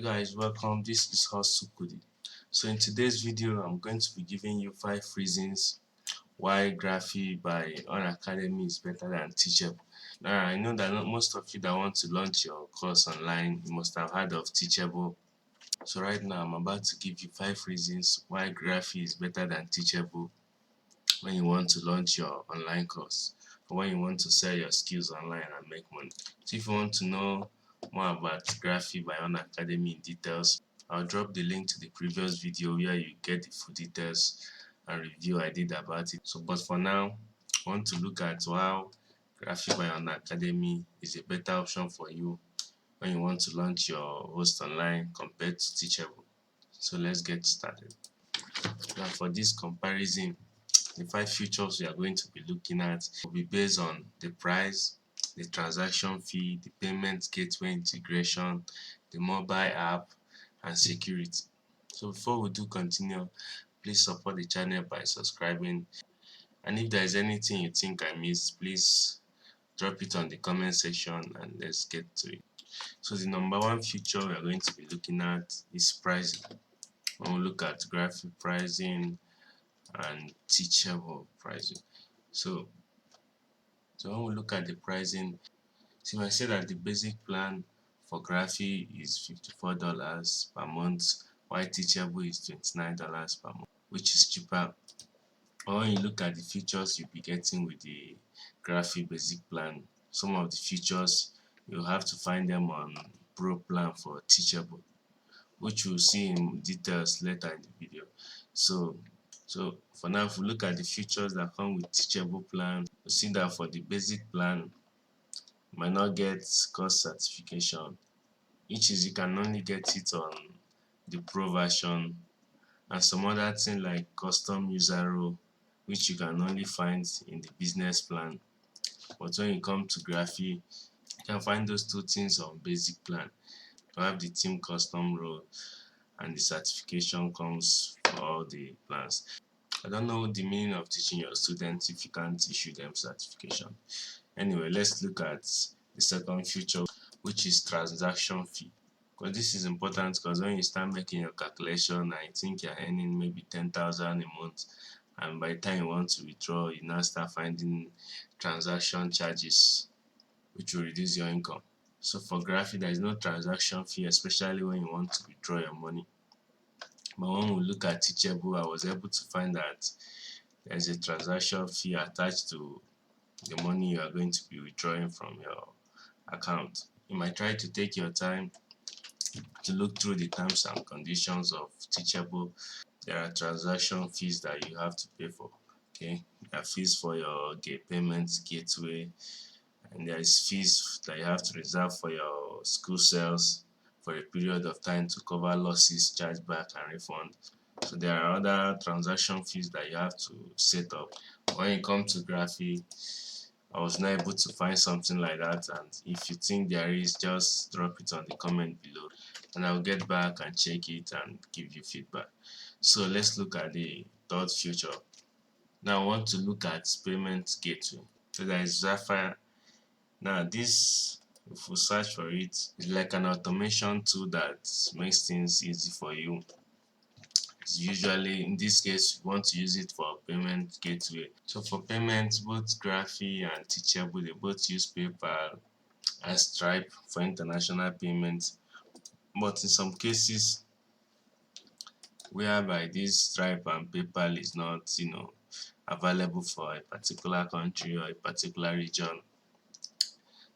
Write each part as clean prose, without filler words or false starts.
guys, welcome. This is Kudi. So in today's video, I'm going to be giving you 5 reasons why Graphy by Unacademy is better than Teachable. Now, I know that most of you that want to launch your course online, you must have heard of Teachable. So right now, I'm about to give you 5 reasons why Graphy is better than Teachable when you want to launch your online course or when you want to sell your skills online and make money. So if you want to know more about Graphy by Unacademy in details, I'll drop the link to the previous video where you get the full details and review I did about it. So but for now, I want to look at how Graphy by Unacademy is a better option for you when you want to launch your host online compared to Teachable. So let's get started. Now for this comparison, the 5 features we are going to be looking at will be based on the price, the transaction fee, the payment gateway integration, the mobile app, and security. So before we do continue, please support the channel by subscribing, and if there is anything you think I missed, please drop it on the comment section and let's get to it. So the number 1 feature we are going to be looking at is pricing. When we look at graphic pricing and Teachable pricing, so when we look at the pricing, so I say that the basic plan for Graphy is $54 per month, while Teachable is $29 per month, which is cheaper. Or when you look at the features you'll be getting with the Graphy basic plan, some of the features you'll have to find them on Pro plan for Teachable, which we'll see in details later in the video. So for now, if we look at the features that come with Teachable plan, we see that for the basic plan, you might not get course certification, which is you can only get it on the Pro version, and some other thing like custom user role, which you can only find in the business plan. But when you come to Graphy, you can find those 2 things on basic plan. You have the team custom role, and the certification comes for all the plans. I don't know the meaning of teaching your students if you can't issue them certification. Anyway, let's look at the second feature, which is transaction fee. Because this is important, because when you start making your calculation, I think you're earning maybe 10,000 a month, and by the time you want to withdraw, you now start finding transaction charges, which will reduce your income. So for Graphy, there is no transaction fee, especially when you want to withdraw your money. But when we look at Teachable, I was able to find that there is a transaction fee attached to the money you are going to be withdrawing from your account. You might try to take your time to look through the terms and conditions of Teachable. There are transaction fees that you have to pay for. Okay, there are fees for your payment gateway, and there is fees that you have to reserve for your school sales for a period of time to cover losses, chargeback, and refund. So there are other transaction fees that you have to set up. When you come to Graphy, I was not able to find something like that, and if you think there is, just drop it on the comment below and I'll get back and check it and give you feedback. So let's look at the third feature. Now I want to look at payment gateway. So there is Sapphire. Now this, if we search for it, it's like an automation tool that makes things easy for you. It's usually, in this case, you want to use it for payment gateway. So for payments, both Graphy and Teachable, they both use PayPal and Stripe for international payments. But in some cases, whereby this Stripe and PayPal is not, available for a particular country or a particular region,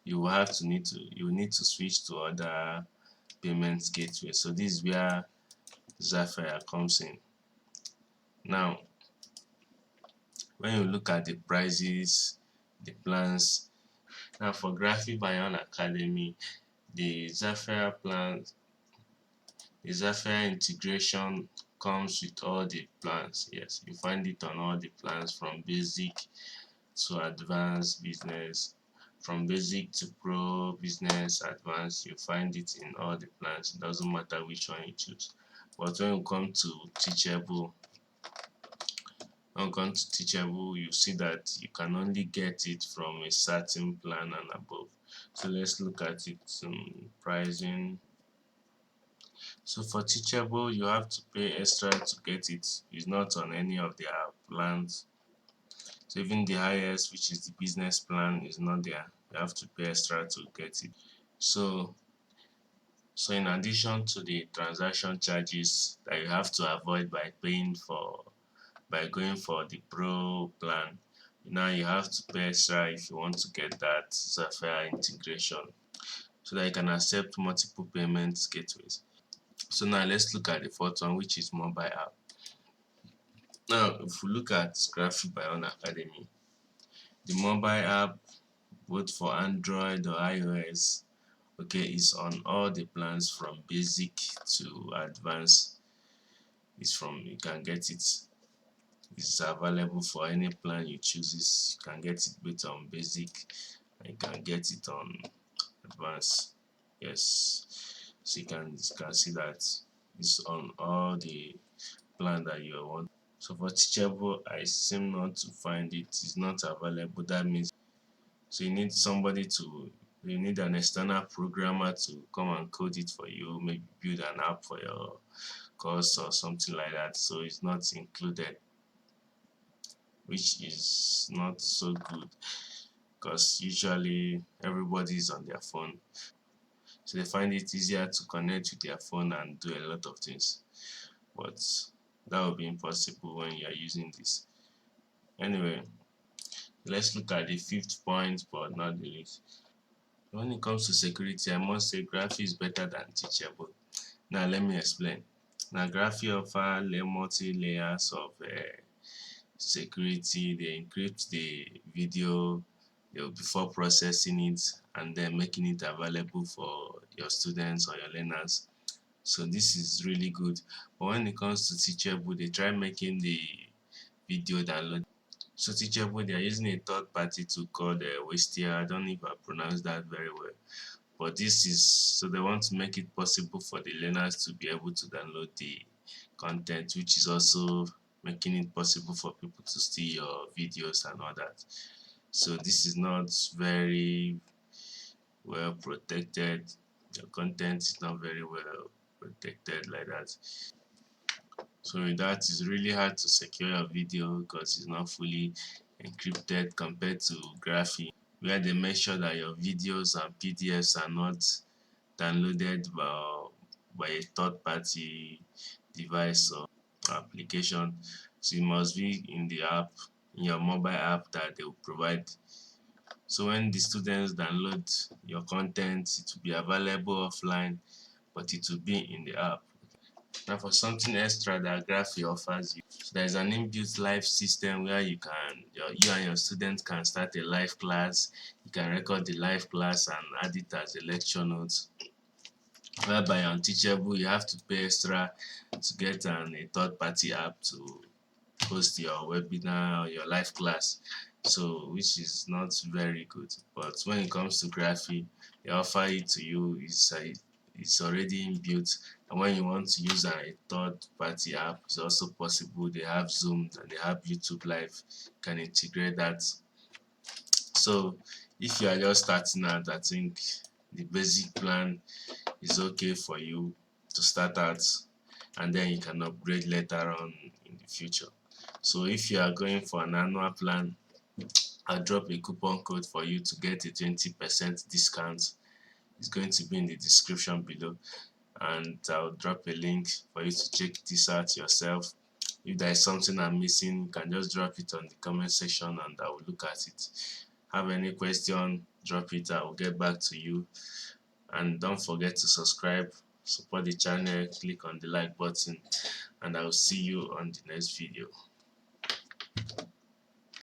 you will need to switch to other payment gateways. So this is where Sapphire comes in. Now, when you look at the prices, the plans, now for Graphy by Unacademy, the Sapphire plans, the Sapphire integration comes with all the plans. Yes, you find it on all the plans from basic to advanced business, from basic to pro, business, advanced. You find it in all the plans. It doesn't matter which one you choose. But when you come to Teachable, you see that you can only get it from a certain plan and above. So let's look at it. Pricing. So for Teachable, you have to pay extra to get it. It's not on any of their plans. So even the highest, which is the business plan, is not there. You have to pay extra to get it. So in addition to the transaction charges that you have to avoid by going for the pro plan, now you have to pay extra if you want to get that Sapphire integration, so that you can accept multiple payment gateways. So now let's look at the fourth one, which is mobile app. Now if we look at Graphy by Unacademy, the mobile app, both for Android or iOS, okay, is on all the plans from basic to advanced. You can get it. It's available for any plan you choose. You can get it both on basic and you can get it on advanced. Yes, so you can see that it's on all the plan that you want. So for Teachable, I seem not to find it. It's not available. That means so you need an external programmer to come and code it for you, maybe build an app for your course or something like that. So it's not included, which is not so good because usually everybody is on their phone, so they find it easier to connect with their phone and do a lot of things, but that will be impossible when you are using this. Anyway, let's look at the fifth point, but not the least. When it comes to security, I must say Graphy is better than Teachable. Now let me explain. Now Graphy offer multi layers of security. They encrypt the video before processing it and then making it available for your students or your learners. So this is really good. But when it comes to Teachable, they try making the video download. So Teachable, they are using a third party tool called Wistia. I don't know if I pronounced that very well. But this is so they want to make it possible for the learners to be able to download the content, which is also making it possible for people to see your videos and all that. So this is not very well protected. Your content is not very well protected like that. So with that, it's really hard to secure your video because it's not fully encrypted compared to Graphy, where they make sure that your videos and PDFs are not downloaded by a third party device or application. So it must be in the app, in your mobile app that they will provide. So when the students download your content, it will be available offline, but it will be in the app. Now for something extra that Graphy offers you, so there's an inbuilt live system where you and your students can start a live class. You can record the live class and add it as a lecture notes. Whereby on Teachable, you have to pay extra to get a third party app to host your webinar or your live class, so which is not very good. But when it comes to Graphy, they offer it to you. It's already inbuilt, and when you want to use a third party app, it's also possible. They have Zoom and they have YouTube Live. You can integrate that. So if you are just starting out, I think the basic plan is okay for you to start out, and then you can upgrade later on in the future. So if you are going for an annual plan, I'll drop a coupon code for you to get a 20% discount. It's going to be in the description below, and I'll drop a link for you to check this out yourself. If there is something I'm missing, you can just drop it on the comment section and I will look at it. Have any question, drop it, I will get back to you. And don't forget to subscribe, support the channel, click on the like button, and I will see you on the next video.